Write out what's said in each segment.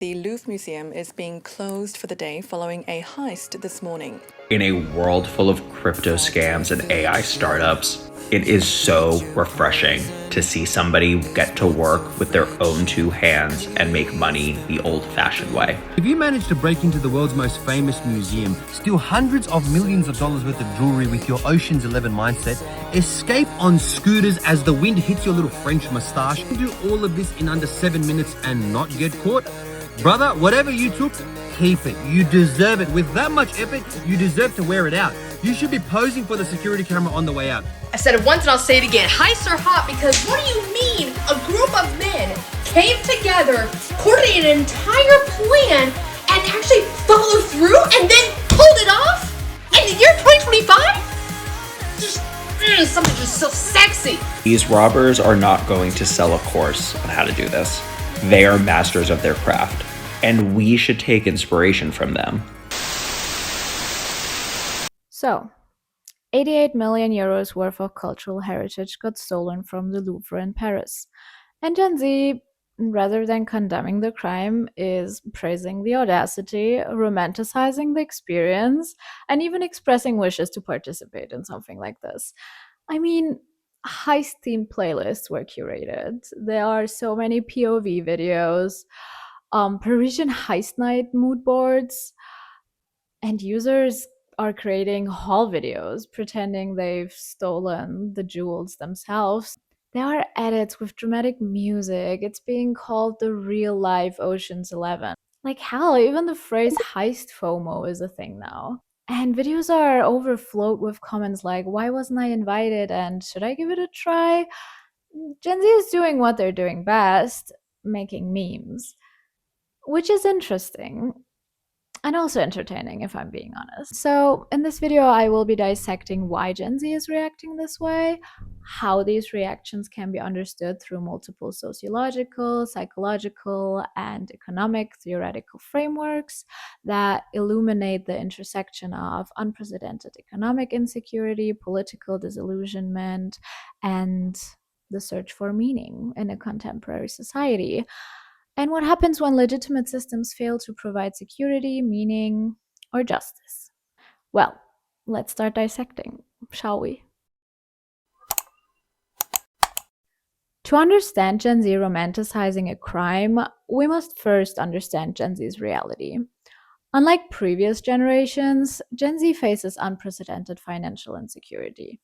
The Louvre Museum is being closed for the day following a heist this morning. In a world full of crypto scams and AI startups, it is so refreshing to see somebody get to work with their own two hands and make money the old-fashioned way. If you manage to break into the world's most famous museum, steal hundreds of millions of dollars worth of jewelry with your Ocean's 11 mindset, escape on scooters as the wind hits your little French moustache, and do all of this in under 7 minutes and not get caught, brother, whatever you took, keep it. You deserve it. With that much effort, you deserve to wear it out. You should be posing for the security camera on the way out. I said it once and I'll say it again. Heists are hot because what do you mean a group of men came together, coordinated an entire plan, and actually followed through and then pulled it off? And in the year 2025? Something just so sexy. These robbers are not going to sell a course on how to do this. They are masters of their craft, and we should take inspiration from them. So, 88 million euros worth of cultural heritage got stolen from the Louvre in Paris. And Gen Z, rather than condemning the crime, is praising the audacity, romanticizing the experience, and even expressing wishes to participate in something like this. I mean, heist-themed playlists were curated. There are so many POV videos, Parisian heist night mood boards, and users are creating haul videos pretending they've stolen the jewels themselves. There are edits with dramatic music. It's being called the real life Ocean's 11. Like hell, even the phrase heist FOMO is a thing now. And videos are overflowed with comments like, why wasn't I invited? And should I give it a try? Gen Z is doing what they're doing best, making memes. Which is interesting. And also entertaining, if I'm being honest. So in this video, I will be dissecting why Gen Z is reacting this way, how these reactions can be understood through multiple sociological, psychological, and economic theoretical frameworks that illuminate the intersection of unprecedented economic insecurity, political disillusionment, and the search for meaning in a contemporary society. And what happens when legitimate systems fail to provide security, meaning, or justice? Well, let's start dissecting, shall we? To understand Gen Z romanticizing a crime, we must first understand Gen Z's reality. Unlike previous generations, Gen Z faces unprecedented financial insecurity.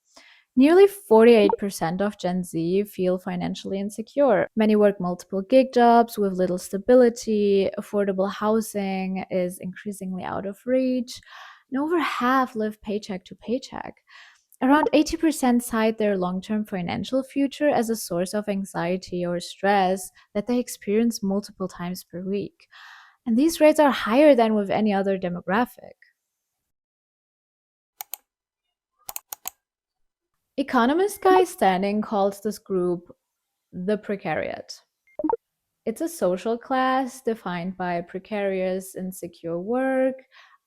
Nearly 48% of Gen Z feel financially insecure. Many work multiple gig jobs with little stability, affordable housing is increasingly out of reach, and over half live paycheck to paycheck. Around 80% cite their long-term financial future as a source of anxiety or stress that they experience multiple times per week. And these rates are higher than with any other demographic. Economist Guy Standing calls this group the Precariat. It's a social class defined by precarious, insecure work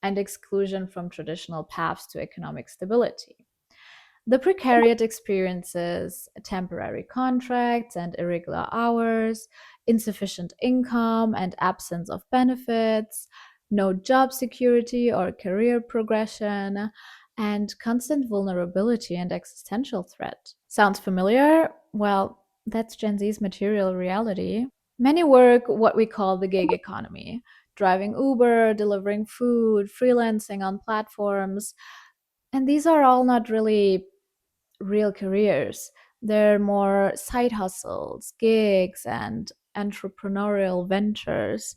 and exclusion from traditional paths to economic stability. The Precariat experiences temporary contracts and irregular hours, insufficient income and absence of benefits, no job security or career progression, and constant vulnerability and existential threat. Sounds familiar? Well, that's Gen Z's material reality. Many work what we call the gig economy, driving Uber, delivering food, freelancing on platforms. And these are all not really real careers. They're more side hustles, gigs, and entrepreneurial ventures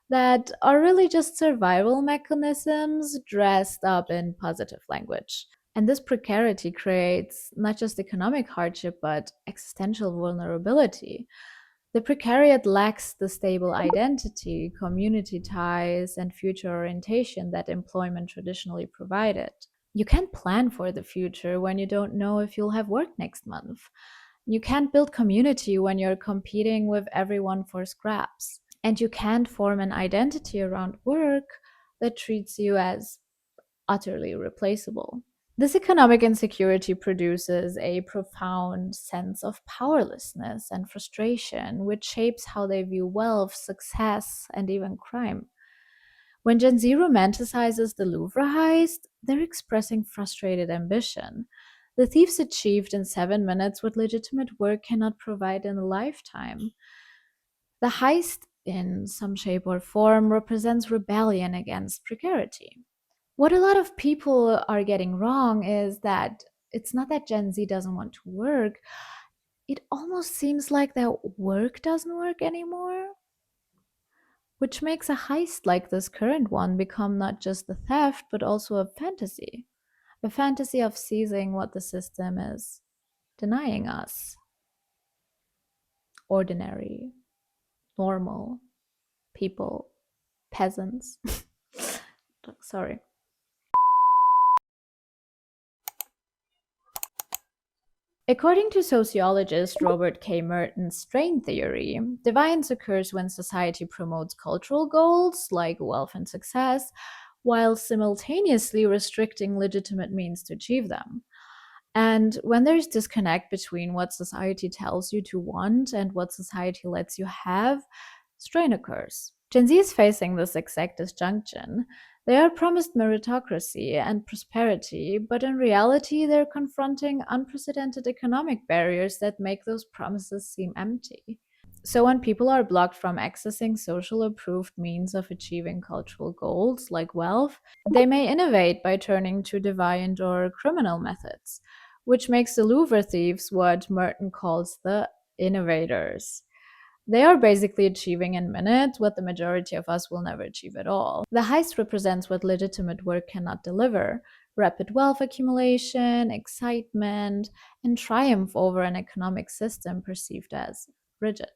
that are really just survival mechanisms dressed up in positive language. And this precarity creates not just economic hardship, but existential vulnerability. The precariat lacks the stable identity, community ties, and future orientation that employment traditionally provided. You can't plan for the future when you don't know if you'll have work next month. You can't build community when you're competing with everyone for scraps. And you can't form an identity around work that treats you as utterly replaceable. This economic insecurity produces a profound sense of powerlessness and frustration, which shapes how they view wealth, success, and even crime. When Gen Z romanticizes the Louvre heist, they're expressing frustrated ambition. The thieves achieved in 7 minutes what legitimate work cannot provide in a lifetime. The heist, in some shape or form, represents rebellion against precarity. What a lot of people are getting wrong is that it's not that Gen Z doesn't want to work, it almost seems like that work doesn't work anymore, which makes a heist like this current one become not just a theft, but also a fantasy of seizing what the system is denying us: ordinary, normal people, peasants. Sorry. According to sociologist Robert K. Merton's strain theory, deviance occurs when society promotes cultural goals like wealth and success, while simultaneously restricting legitimate means to achieve them. And when there's disconnect between what society tells you to want and what society lets you have, strain occurs. Gen Z is facing this exact disjunction. They are promised meritocracy and prosperity, but in reality, they're confronting unprecedented economic barriers that make those promises seem empty. So, when people are blocked from accessing social approved means of achieving cultural goals like wealth, they may innovate by turning to deviant or criminal methods, which makes the Louvre thieves what Merton calls the innovators. They are basically achieving in minutes what the majority of us will never achieve at all. The heist represents what legitimate work cannot deliver: rapid wealth accumulation, excitement, and triumph over an economic system perceived as rigid.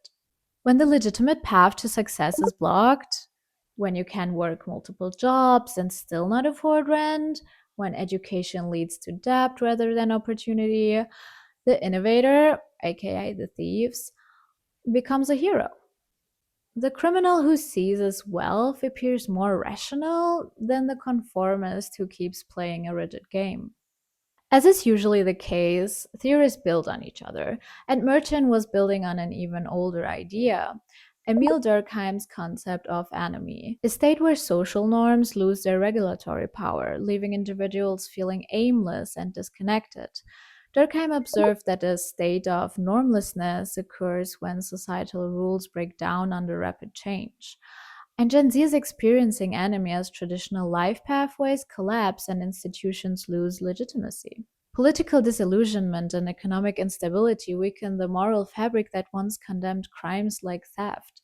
When the legitimate path to success is blocked, when you can work multiple jobs and still not afford rent, when education leads to debt rather than opportunity, the innovator, aka the thieves, becomes a hero. The criminal who seizes wealth appears more rational than the conformist who keeps playing a rigid game. As is usually the case, theories build on each other, and Merton was building on an even older idea: Emil Durkheim's concept of anomie, a state where social norms lose their regulatory power, leaving individuals feeling aimless and disconnected. Durkheim observed that a state of normlessness occurs when societal rules break down under rapid change. And Gen Z is experiencing anomie as traditional life pathways collapse and institutions lose legitimacy. Political disillusionment and economic instability weaken the moral fabric that once condemned crimes like theft.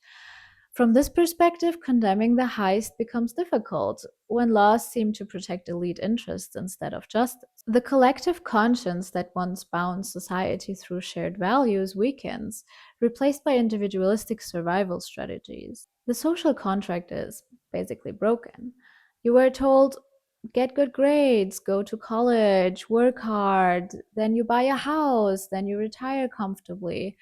From this perspective, condemning the heist becomes difficult when laws seem to protect elite interests instead of justice. The collective conscience that once bound society through shared values weakens, replaced by individualistic survival strategies. The social contract is basically broken. You were told, get good grades, go to college, work hard, then you buy a house, then you retire comfortably.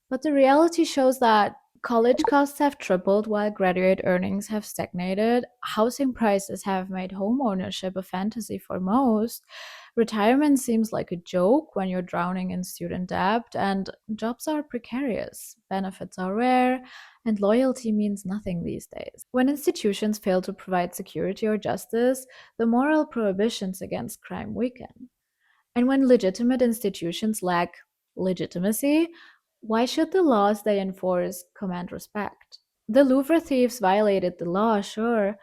But the reality shows that college costs have tripled while graduate earnings have stagnated. Housing prices have made home ownership a fantasy for most. Retirement seems like a joke when you're drowning in student debt, and jobs are precarious, benefits are rare, and loyalty means nothing these days. When institutions fail to provide security or justice, the moral prohibitions against crime weaken. And when legitimate institutions lack legitimacy, why should the laws they enforce command respect? The Louvre thieves violated the law, sure,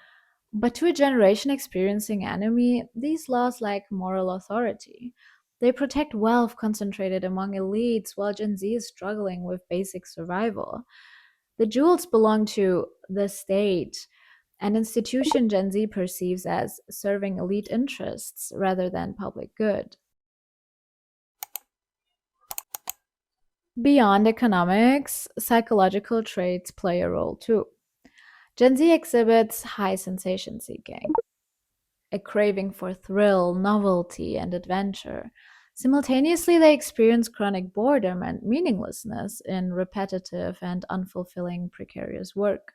but to a generation experiencing anomie, these laws lack moral authority. They protect wealth concentrated among elites while Gen Z is struggling with basic survival. The jewels belong to the state, an institution Gen Z perceives as serving elite interests rather than public good. Beyond economics, psychological traits play a role too. Gen Z exhibits high sensation seeking, a craving for thrill, novelty, and adventure. Simultaneously, they experience chronic boredom and meaninglessness in repetitive and unfulfilling precarious work.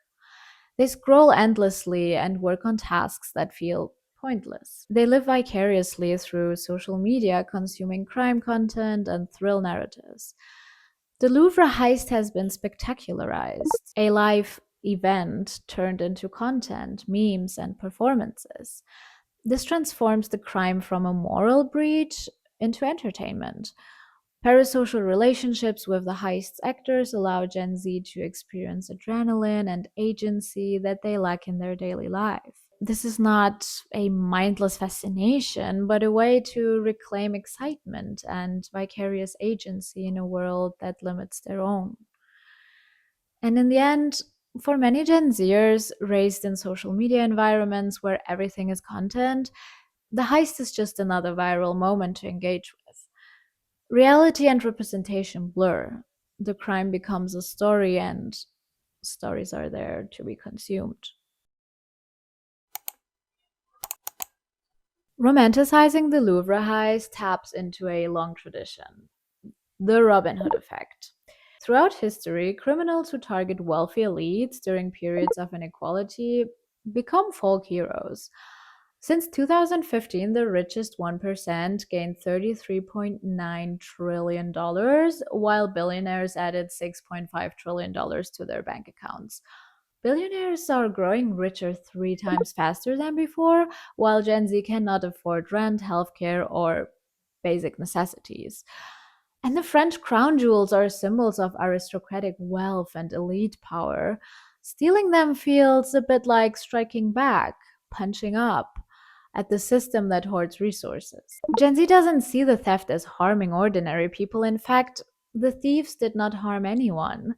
They scroll endlessly and work on tasks that feel pointless. They live vicariously through social media, consuming crime content and thrill narratives. The Louvre heist has been spectacularized, a live event turned into content, memes, and performances. This transforms the crime from a moral breach into entertainment. Parasocial relationships with the heist's actors allow Gen Z to experience adrenaline and agency that they lack in their daily life. This is not a mindless fascination, but a way to reclaim excitement and vicarious agency in a world that limits their own. And in the end, for many Gen Zers raised in social media environments where everything is content, the heist is just another viral moment to engage with. Reality and representation blur. The crime becomes a story, and stories are there to be consumed. Romanticizing the Louvre heist taps into a long tradition, the Robin Hood effect. Throughout history, criminals who target wealthy elites during periods of inequality become folk heroes. Since 2015, the richest 1% gained $33.9 trillion, dollars, while billionaires added $6.5 trillion dollars to their bank accounts. Billionaires are growing richer 3 times faster than before, while Gen Z cannot afford rent, healthcare, or basic necessities. And the French crown jewels are symbols of aristocratic wealth and elite power. Stealing them feels a bit like striking back, punching up at the system that hoards resources. Gen Z doesn't see the theft as harming ordinary people. In fact, the thieves did not harm anyone.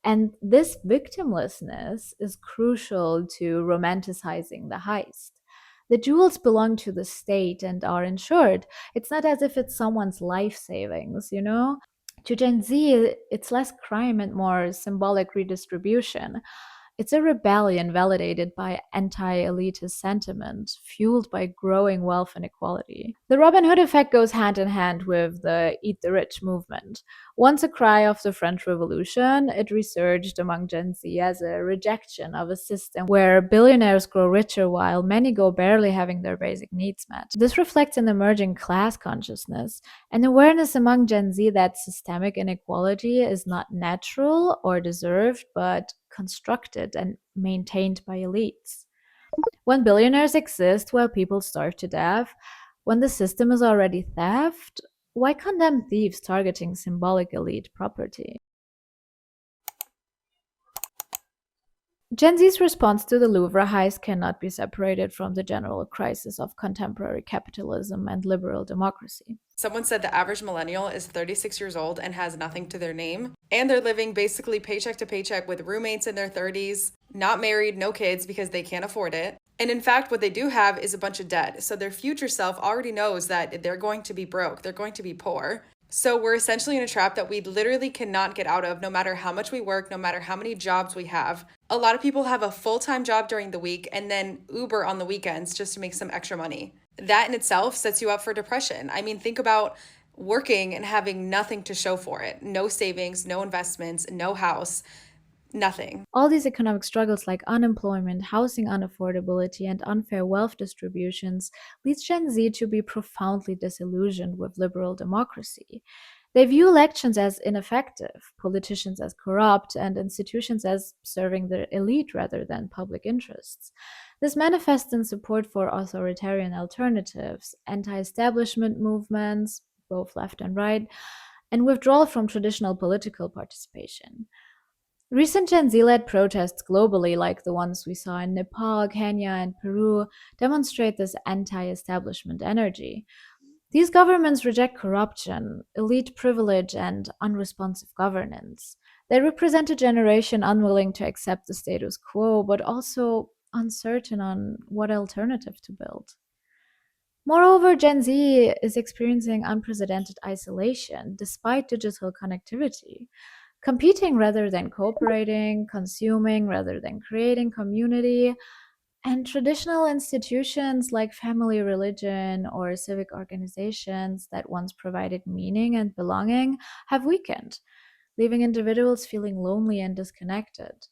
And this victimlessness is crucial to romanticizing the heist. The jewels belong to the state and are insured. It's not as if it's someone's life savings, you know? To Gen Z, it's less crime and more symbolic redistribution. It's a rebellion validated by anti elitist sentiment, fueled by growing wealth inequality. The Robin Hood effect goes hand in hand with the Eat the Rich movement. Once a cry of the French Revolution, it resurged among Gen Z as a rejection of a system where billionaires grow richer while many go barely having their basic needs met. This reflects an emerging class consciousness, an awareness among Gen Z that systemic inequality is not natural or deserved, but constructed and maintained by elites. When billionaires exist while people starve to death, when the system is already theft, why condemn thieves targeting symbolic elite property? Gen Z's response to the Louvre heist cannot be separated from the general crisis of contemporary capitalism and liberal democracy. Someone said the average millennial is 36 years old and has nothing to their name, and they're living basically paycheck to paycheck with roommates in their 30s, not married, no kids because they can't afford it. And in fact, what they do have is a bunch of debt. So their future self already knows that they're going to be broke, they're going to be poor. So we're essentially in a trap that we literally cannot get out of no matter how much we work, no matter how many jobs we have. A lot of people have a full-time job during the week and then Uber on the weekends just to make some extra money. That in itself sets you up for depression. I mean, think about working and having nothing to show for it. No savings, no investments, no house, nothing. All these economic struggles like unemployment, housing unaffordability, and unfair wealth distributions leads Gen Z to be profoundly disillusioned with liberal democracy. They view elections as ineffective, politicians as corrupt, and institutions as serving the elite rather than public interests. This manifests in support for authoritarian alternatives, anti-establishment movements, both left and right, and withdrawal from traditional political participation. Recent Gen Z led protests globally, like the ones we saw in Nepal, Kenya, and Peru, demonstrate this anti establishment energy. These governments reject corruption, elite privilege, and unresponsive governance. They represent a generation unwilling to accept the status quo, but also uncertain on what alternative to build. Moreover, Gen Z is experiencing unprecedented isolation despite digital connectivity. Competing rather than cooperating, consuming rather than creating community, and traditional institutions like family, religion, or civic organizations that once provided meaning and belonging have weakened, leaving individuals feeling lonely and disconnected.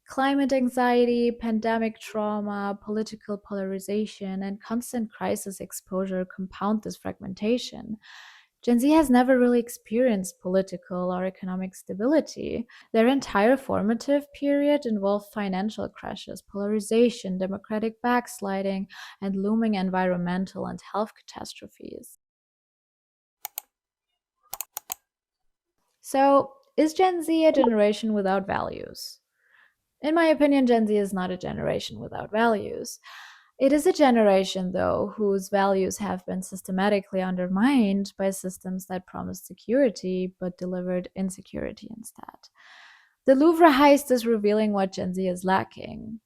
Climate anxiety, pandemic trauma, political polarization, and constant crisis exposure compound this fragmentation. Gen Z has never really experienced political or economic stability. Their entire formative period involved financial crashes, polarization, democratic backsliding, and looming environmental and health catastrophes. So, is Gen Z a generation without values? In my opinion, Gen Z is not a generation without values. It is a generation, though, whose values have been systematically undermined by systems that promised security but delivered insecurity instead. The Louvre heist is revealing what Gen Z is lacking: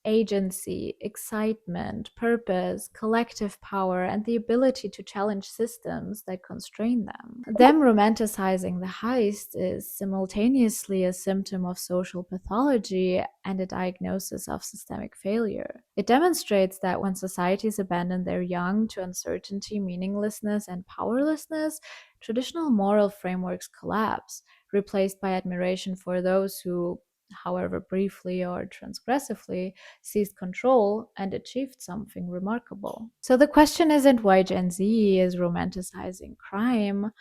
agency, excitement, purpose, collective power, and the ability to challenge systems that constrain them. Them romanticizing the heist is simultaneously a symptom of social pathology and a diagnosis of systemic failure. It demonstrates that when societies abandon their young to uncertainty, meaninglessness, and powerlessness, traditional moral frameworks collapse, replaced by admiration for those who, however briefly or transgressively, seized control and achieved something remarkable. So the question isn't why Gen Z is romanticizing crime,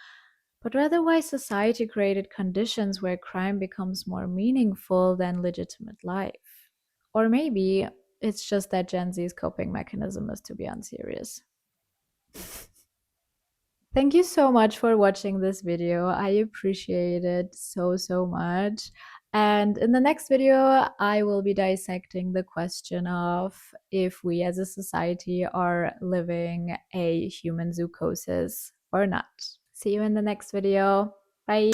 but rather why society created conditions where crime becomes more meaningful than legitimate life. Or maybe it's just that Gen Z's coping mechanism is to be unserious. Thank you so much for watching this video. I appreciate it so much. And in the next video, I will be dissecting the question of if we as a society are living a human zoocosis or not. See you in the next video. Bye.